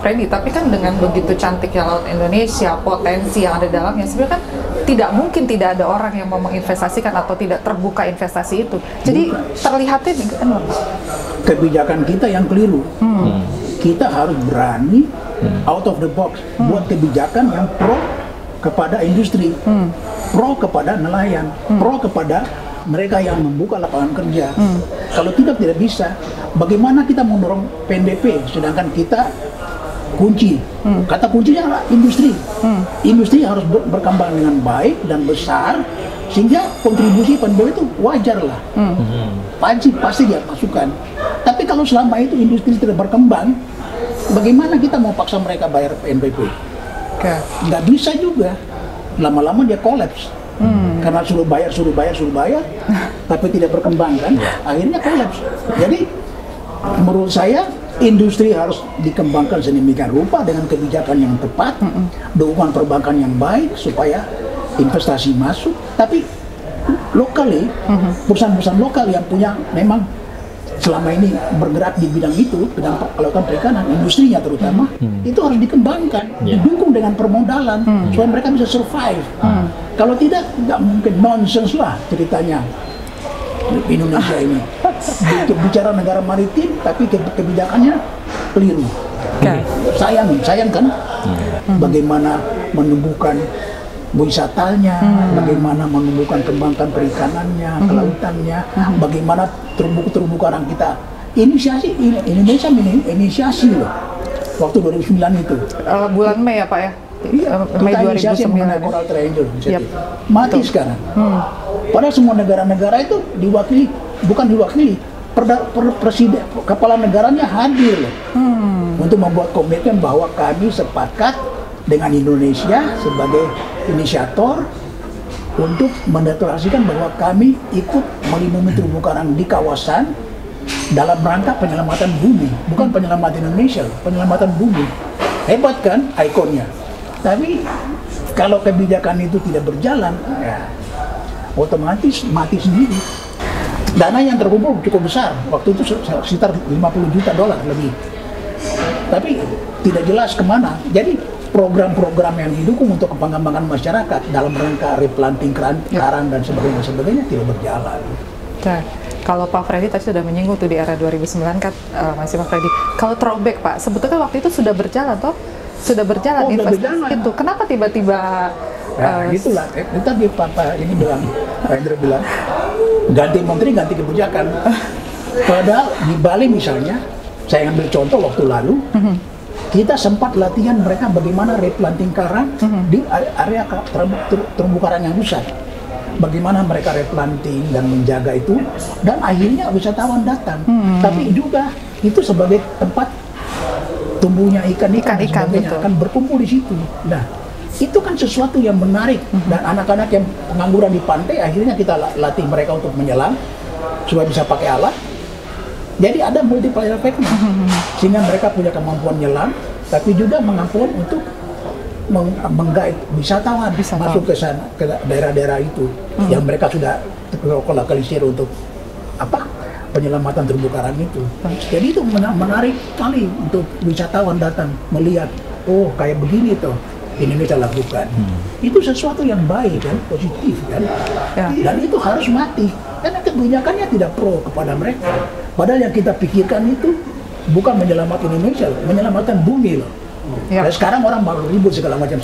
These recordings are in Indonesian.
Freddy, tapi kan dengan begitu cantiknya laut Indonesia, potensi yang ada dalamnya, sebenarnya kan tidak mungkin tidak ada orang yang mau menginvestasikan atau tidak terbuka investasi itu. Jadi terlihatnya kebijakan kita yang keliru. Kita harus berani out of the box, buat kebijakan yang pro kepada industri, pro kepada nelayan, pro kepada mereka yang membuka lapangan kerja. Kalau tidak bisa. Bagaimana kita mendorong PNBP, sedangkan kita kunci. Kata kuncinya adalah industri. Industri harus berkembang dengan baik dan besar, sehingga kontribusi PNBP itu wajar lah. Pasti dia masukkan. Tapi kalau selama itu industri tidak berkembang, bagaimana kita mau paksa mereka bayar PNBP? Nggak bisa juga. Lama-lama dia kolaps. Karena suruh bayar, tapi tidak berkembang kan, akhirnya kolaps. Jadi menurut saya industri harus dikembangkan sedemikian rupa dengan kebijakan yang tepat, dukungan perbankan yang baik supaya investasi masuk. Tapi lokali, perusahaan-perusahaan lokal yang punya memang selama ini bergerak di bidang itu, bidang kelautan perikanan, industrinya terutama, itu harus dikembangkan, didukung dengan permodalan supaya mereka bisa survive. Kalau tidak, nggak mungkin, nonsense lah ceritanya Indonesia ini. Bicara negara maritim, tapi kebijakannya keliru. Sayang kan? Bagaimana menumbuhkan wisatanya, bagaimana menumbuhkan kembangkan perikanannya, kelautannya, bagaimana terumbu karang kita. Indonesia inisiasi loh. Waktu 2009 itu. Bulan Mei ya Pak ya? Mei 2009 mengenai Coral Triangle. Mati sekarang. Padahal semua negara-negara itu bukan diwakili, presiden, kepala negaranya hadir loh, untuk membuat komitmen bahwa kami sepakat dengan Indonesia sebagai inisiator untuk mendeklarasikan bahwa kami ikut melindungi terumbu karang di kawasan dalam rangka penyelamatan bumi, bukan penyelamatan Indonesia, penyelamatan bumi. Hebat kan ikonnya. Tapi kalau kebijakan itu tidak berjalan, ya otomatis mati sendiri. Dana yang terkumpul cukup besar, waktu itu sekitar 50 juta dolar lebih. Tapi tidak jelas kemana. Jadi program-program yang didukung untuk pengembangan masyarakat dalam rangka replanting karang dan sebagainya tidak berjalan. Nah, kalau Pak Freddy tadi sudah menyinggung tuh di era 2009 kan, masih Pak Freddy. Kalau throwback Pak, sebetulnya waktu itu sudah berjalan toh? Sudah berjalan investasi itu. Kenapa tiba-tiba gitulah. Tadi Pak ini bilang, Hendra bilang, ganti menteri, ganti kebijakan. Padahal di Bali misalnya, saya ambil contoh waktu lalu, kita sempat latihan mereka bagaimana replanting karang di area terumbu karang yang rusak. Bagaimana mereka replanting dan menjaga itu, dan akhirnya wisatawan datang. Tapi juga itu sebagai tempat tumbuhnya ikan-ikan akan berkumpul di situ. Nah, itu kan sesuatu yang menarik, dan anak-anak yang pengangguran di pantai akhirnya kita latih mereka untuk menyelam supaya bisa pakai alat. Jadi ada multiplier effect-nya, sehingga mereka punya kemampuan nyelam, tapi juga kemampuan untuk menggait wisatawan masuk ke sana, ke daerah-daerah itu yang mereka sudah terlokalisir untuk penyelamatan terumbu karang itu. Jadi itu menarik sekali untuk wisatawan datang melihat, oh kayak begini tuh Indonesia lakukan. Itu sesuatu yang baik kan, positif kan. Dan itu harus mati karena kebijakannya tidak pro kepada mereka. Padahal yang kita pikirkan itu bukan menyelamatkan Indonesia, menyelamatkan bumi loh. Dan sekarang orang baru ribut segala macam.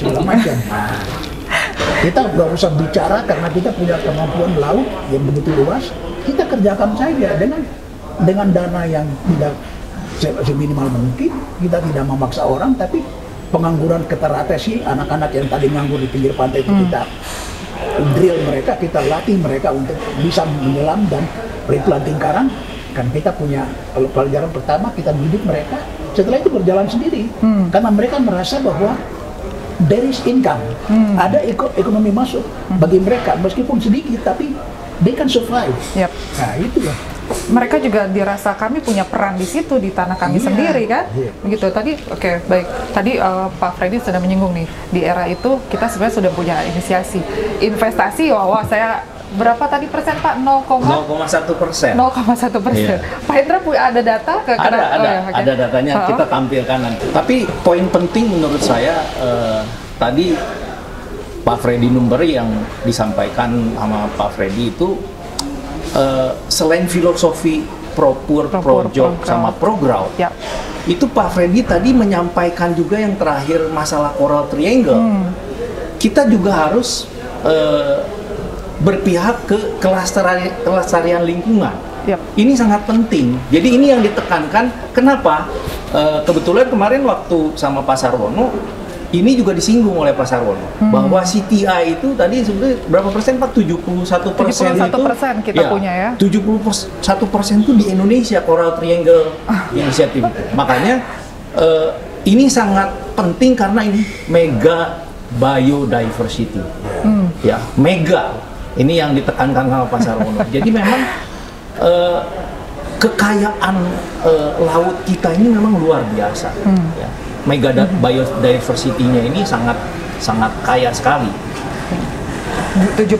Kita nggak usah bicara karena kita punya kemampuan laut yang begitu luas. Kita kerjakan saja dengan dana yang tidak seminimal mungkin. Kita tidak memaksa orang, tapi pengangguran keteratesi anak-anak yang tadi nganggur di pinggir pantai itu kita drill mereka, kita latih mereka untuk bisa menyelam dan replanting karang. Kan kita punya, kalau pelajaran pertama kita didik mereka, setelah itu berjalan sendiri, karena mereka merasa bahwa there is income, ada ekonomi masuk bagi mereka, meskipun sedikit tapi they can survive. Nah itulah. Mereka juga dirasa kami punya peran di situ, di tanah kami sendiri kan, begitu. Tadi baik. Tadi Pak Freddy sudah menyinggung nih, di era itu kita sebenarnya sudah punya inisiasi investasi. Wah saya berapa tadi persen Pak? 0,1%. 0,1%. Pak Hendra ada data? Ada datanya, kita tampilkan nanti. Tapi poin penting menurut saya tadi Pak Freddy Numberi yang disampaikan sama Pak Freddy itu selain filosofi pro-job sama pro-growth, itu Pak Freddy tadi menyampaikan juga yang terakhir masalah Coral Triangle. Kita juga harus berpihak ke kelestarian lingkungan. Ini sangat penting. Jadi ini yang ditekankan. Kenapa? Kebetulan kemarin waktu sama Pak Sarwono, ini juga disinggung oleh Pak Sarwono bahwa CTI itu tadi sebetulnya berapa persen Pak? 71% itu kita punya ya. 71% itu di Indonesia Coral Triangle Initiative. Makanya ini sangat penting karena ini mega biodiversity. Ya, mega. Ini yang ditekankan sama Pak Sarwono. Jadi memang kekayaan laut kita ini memang luar biasa. Ya. Mega biodiversity-nya ini sangat kaya sekali. 71%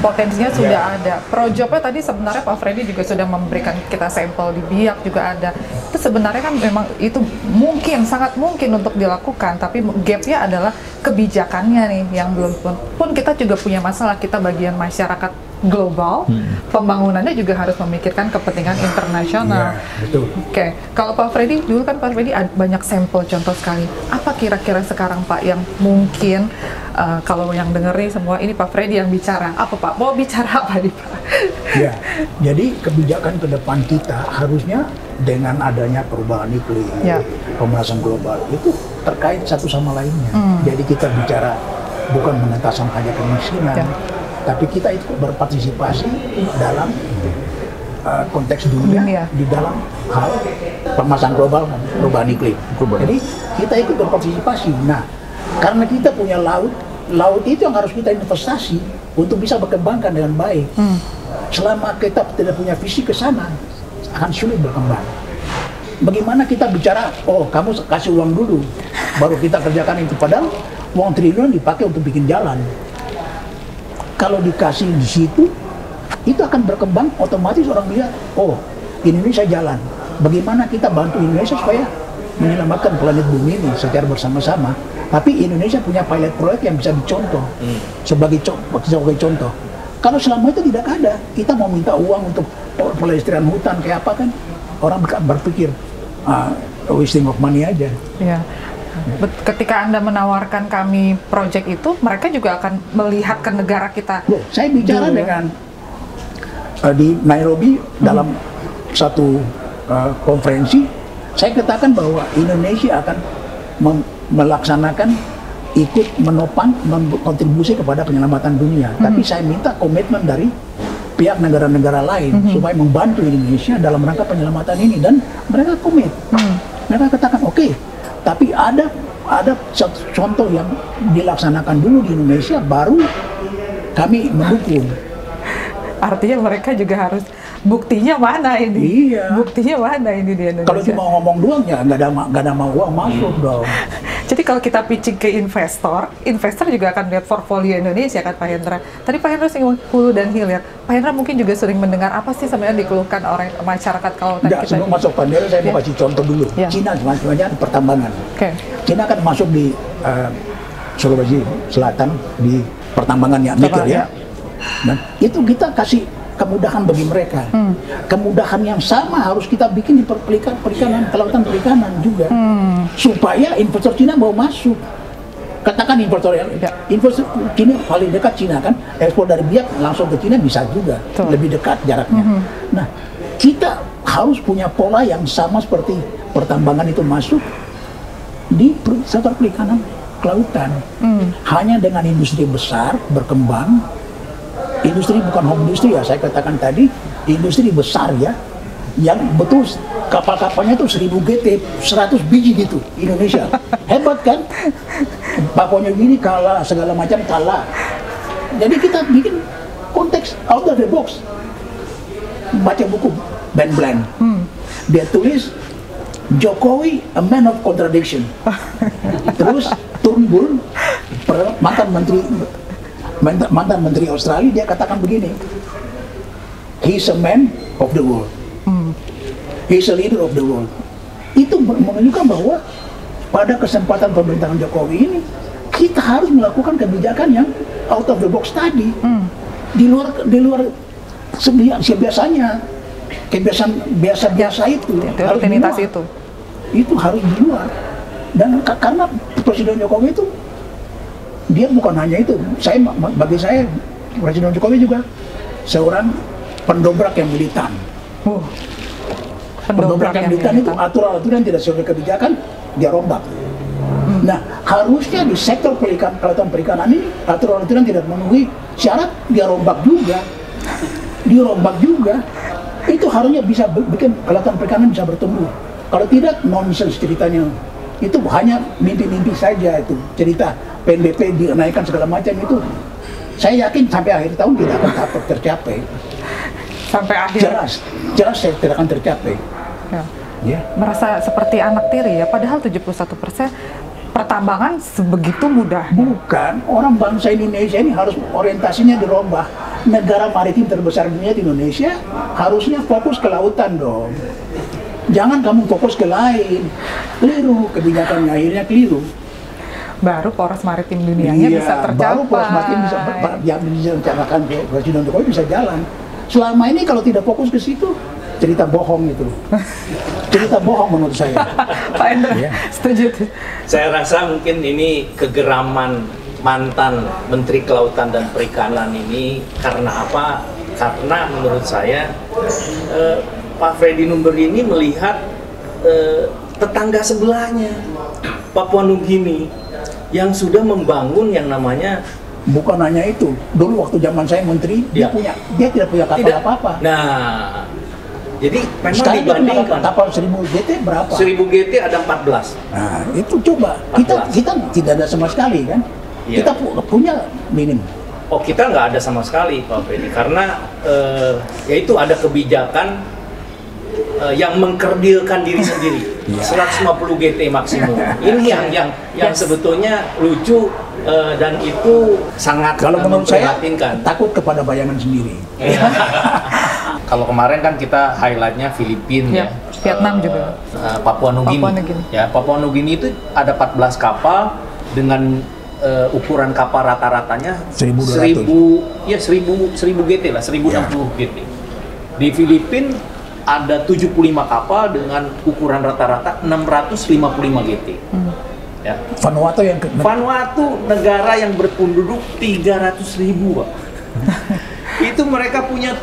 potensinya sudah ada. Projobnya tadi sebenarnya Pak Freddy juga sudah memberikan kita sampel di Biak juga ada. Itu sebenarnya kan memang itu mungkin, sangat mungkin untuk dilakukan, tapi gapnya adalah kebijakannya nih yang belum pun kita juga punya masalah, kita bagian masyarakat global, pembangunannya juga harus memikirkan kepentingan internasional. Betul. Oke, kalau Pak Freddy, dulu kan Pak Freddy banyak sampel contoh sekali. Apa kira-kira sekarang Pak yang mungkin kalau yang denger nih semua ini Pak Freddy yang bicara, apa Pak? Mau bicara apa nih Pak? Ya, jadi kebijakan ke depan kita harusnya dengan adanya perubahan iklim, pemanasan global itu terkait satu sama lainnya. Jadi kita bicara bukan pengentasan saja kemiskinan, tapi kita itu berpartisipasi dalam konteks dunia di dalam hal pemanasan global dan perubahan iklim. Jadi kita ikut berpartisipasi. Nah, karena kita punya laut itu yang harus kita investasi untuk bisa berkembangkan dengan baik. Selama kita tidak punya visi ke sana, akan sulit berkembang. Bagaimana kita bicara, oh kamu kasih uang dulu, baru kita kerjakan itu, padahal uang triliun dipakai untuk bikin jalan. Kalau dikasih di situ, itu akan berkembang, otomatis orang lihat, oh Indonesia jalan. Bagaimana kita bantu Indonesia supaya menyelamatkan planet bumi ini secara bersama-sama. Tapi Indonesia punya pilot proyek yang bisa dicontoh sebagai contoh. Kalau selama itu tidak ada, kita mau minta uang untuk pelestarian hutan kayak apa kan? Orang berpikir, wasting of money aja. Ya. Ketika Anda menawarkan kami proyek itu, mereka juga akan melihat ke negara kita. Loh, saya bicara dengan di Nairobi dalam satu konferensi, saya katakan bahwa Indonesia akan melaksanakan ikut menopang kontribusi kepada penyelamatan dunia. Tapi saya minta komitmen dari pihak negara-negara lain supaya membantu Indonesia dalam rangka penyelamatan ini, dan mereka komit. Mereka katakan oke, tapi ada satu contoh yang dilaksanakan dulu di Indonesia, baru kami mendukung. Artinya mereka juga harus buktinya mana ini? Iya. Buktinya mana ini di Indonesia? Kalau cuma ngomong doang ya nggak ada mau uang masuk dong. Jadi kalau kita pitching ke investor juga akan lihat portfolio Indonesia kan Pak Hendra. Tadi Pak Hendra singgung hulu dan hilir. Pak Hendra mungkin juga sering mendengar apa sih sebenarnya dikeluhkan orang masyarakat kalau tadi kita. Sebelum masuk panel saya mau kasih contoh dulu. Cina semuanya pertambangan. Cina kan masuk di Sulawesi Selatan di pertambangannya nikel ya. Dan itu kita kasih kemudahan bagi mereka. Kemudahan yang sama harus kita bikin di perikanan, kelautan perikanan juga. Supaya investor Cina mau masuk. Katakan investor Cina paling dekat Cina kan, ekspor dari Biak langsung ke Cina bisa juga. Lebih dekat jaraknya. Nah, kita harus punya pola yang sama seperti pertambangan itu masuk di sektor perikanan, kelautan. Hanya dengan industri besar berkembang. Industri bukan home industri ya, saya katakan tadi industri besar ya, yang betul kapal-kapalnya tuh 1000 GT, 100 biji gitu, Indonesia. Hebat kan? Papua gini kalah, segala macam kalah. Jadi kita bikin konteks out of the box. Baca buku Ben Blank, dia tulis Jokowi a man of contradiction. Terus Turnbull mantan menteri mantan Menteri Australia, dia katakan begini, he's a man of the world, he's a leader of the world. Itu menunjukkan bahwa pada kesempatan pemerintahan Jokowi ini kita harus melakukan kebijakan yang out of the box tadi, di luar biasanya, kebiasaan biasa itu, rutinitas itu harus di luar. Dan karena Presiden Jokowi itu dia bukan hanya itu, bagi saya Presiden Jokowi juga seorang pendobrak yang militan. Pendobrak yang militan itu aturan-aturan tidak sesuai kebijakan dia rombak. Nah, harusnya di sektor kelautan perikanan ini aturan-aturan tidak memenuhi syarat dia rombak juga. Itu harusnya bisa bikin kelautan perikanan bisa bertumbuh. Kalau tidak, nonsens ceritanya. Itu hanya mimpi-mimpi saja itu. Cerita PNBP dinaikkan segala macam itu. Saya yakin sampai akhir tahun tidak akan tercapai. Sampai akhir? Jelas tidak akan tercapai. Ya. Merasa seperti anak tiri ya, padahal 71% pertambangan sebegitu mudah. Bukan, orang bangsa Indonesia ini harus orientasinya dirubah. Negara maritim terbesar dunia di Indonesia harusnya fokus ke lautan dong. Jangan kamu fokus ke lain. Keliru, kebijakannya akhirnya keliru. Baru poros maritim dunianya bisa tercapai. Baru poros maritim bisa rencanakan Presiden Jokowi bisa jalan. Selama ini kalau tidak fokus ke situ, cerita bohong itu. Cerita bohong menurut saya. Pak Endra, setuju. Saya rasa mungkin ini kegeraman mantan Menteri Kelautan dan Perikanan ini karena apa? Karena menurut saya Pak Freddy Numberi ini melihat tetangga sebelahnya, Papua Nugini, yang sudah membangun yang namanya. Bukan hanya itu, dulu waktu zaman saya menteri, dia tidak punya kapal apa-apa. Nah, jadi memang sekarang dibandingkan kapal 1000 GT berapa? 1000 GT ada 14. Nah, itu coba. Kita tidak ada sama sekali kan? Iya. Kita punya minim. Oh, kita nggak ada sama sekali Pak Freddy, karena yaitu ada kebijakan yang mengkerdilkan diri sendiri. 150 GT maksimum. Ini yang sebetulnya lucu dan itu sangat kalau menurut saya takut kepada bayangan sendiri. Kalau kemarin kan kita highlightnya Filipina, Vietnam juga, Papua Nugini. Ya, Papua Nugini itu ada 14 kapal dengan ukuran kapal rata-ratanya 1000 GT lah, 1060 GT. Di Filipina ada 75 kapal dengan ukuran rata-rata 655 GT. Ya. Vanuatu negara yang berpenduduk 300.000, Pak. Itu mereka punya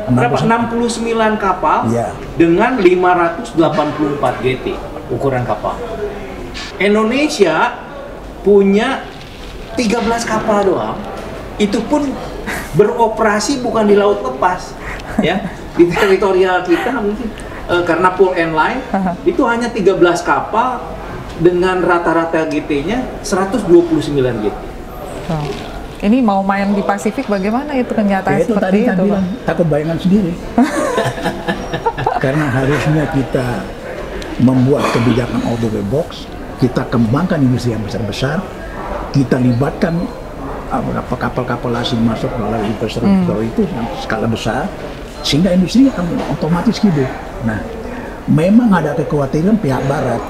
berapa? 69 kapal dengan 584 GT ukuran kapal. Indonesia punya 13 kapal doang. Itu pun beroperasi bukan di laut lepas, ya. Di teritorial kita mungkin karena pull and line itu hanya 13 kapal dengan rata-rata GT-nya 129 GT. Ini mau main di Pasifik bagaimana itu kenyataan itu seperti tadi itu, bilang, takut bayangan sendiri. Karena harusnya kita membuat kebijakan out of the box, kita kembangkan industri yang besar-besar, kita libatkan kapal-kapal asing masuk melalui infrastruktur itu yang skala besar, sehingga industri akan otomatis hidup. Nah, memang ada kekhawatiran pihak Barat,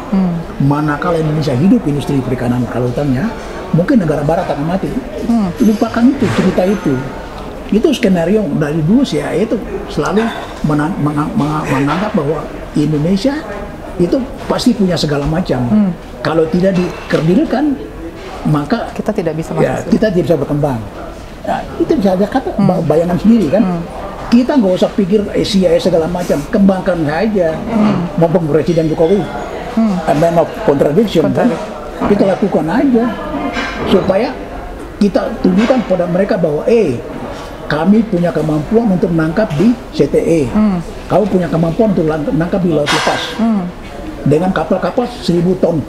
manakala Indonesia hidup industri perikanan kelautannya, mungkin negara Barat akan mati. Lupakan itu, cerita itu. Itu skenario dari dulu sih ya, itu selalu menganggap bahwa Indonesia itu pasti punya segala macam. Kalau tidak dikerdilkan, maka kita tidak bisa masuk. Kita tidak bisa berkembang. Nah, itu bisa aja kata bayangan sendiri kan. Kita nggak usah pikir Asia segala macam, kembangkan saja. Maupun Presiden Jokowi, a man of contradiction, kan? Kita lakukan aja supaya kita tunjukkan pada mereka bahwa kami punya kemampuan untuk menangkap di CTE, kamu punya kemampuan untuk menangkap di laut lepas dengan kapal-kapal 1000 ton,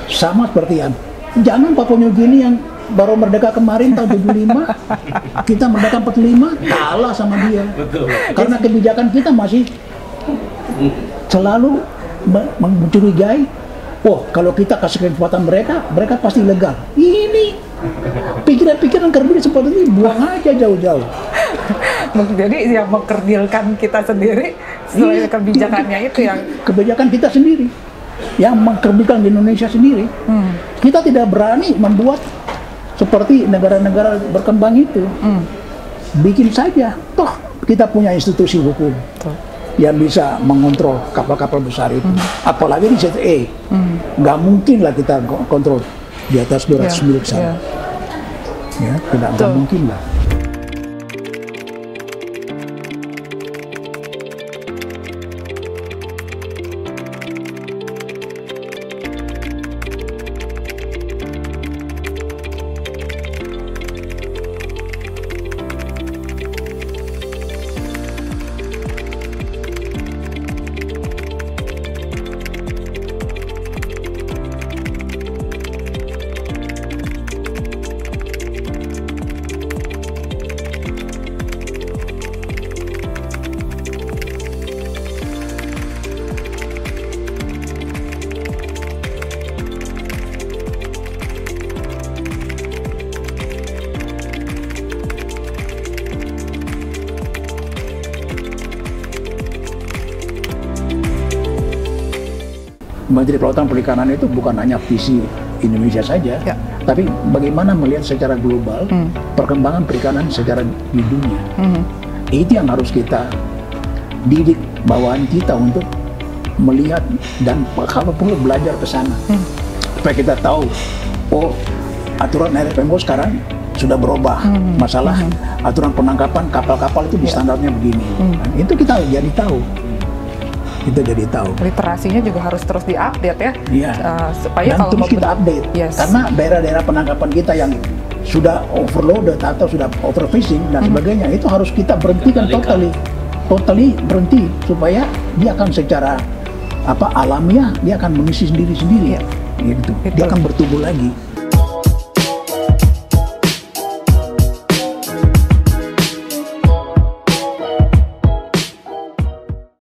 sama seperti yang jangan Papua Nugini yang baru merdeka kemarin tahun 75, kita merdeka 45 kalah sama dia. Betul. Karena kebijakan kita masih selalu mencurigai, kalau kita kasih kesempatan mereka pasti legal. Ini Pikiran-pikiran kerdil seperti ini buang aja jauh-jauh. Jadi yang mengkerdilkan kita sendiri sesuai kebijakannya itu yang kebijakan kita sendiri, yang mengkerdilkan di Indonesia sendiri. Kita tidak berani membuat seperti negara-negara berkembang itu. Bikin saja, toh kita punya institusi hukum yang bisa mengontrol kapal-kapal besar itu. Apalagi di ZEE, nggak mungkin lah kita kontrol di atas 200 mil sana. Ya, tidak mungkin lah. Menteri Kelautan Perikanan itu bukan hanya visi Indonesia saja, tapi bagaimana melihat secara global perkembangan perikanan secara di dunia. Itu yang harus kita didik bawahan kita untuk melihat dan kalau perlu belajar ke sana. Supaya kita tahu, oh aturan RFMO sekarang sudah berubah. Masalah aturan penangkapan kapal-kapal itu di standarnya begini. Nah, itu kita jadi tahu. Kita jadi tahu. Literasinya juga harus terus diupdate ya. Iya. Supaya dan kalau terus kita update. Karena daerah-daerah penangkapan kita yang sudah overloaded atau sudah overfishing dan sebagainya, itu harus kita berhentikan totally berhenti supaya dia akan secara alamiah dia akan mengisi sendiri-sendiri. Gitu. Dia akan bertumbuh lagi.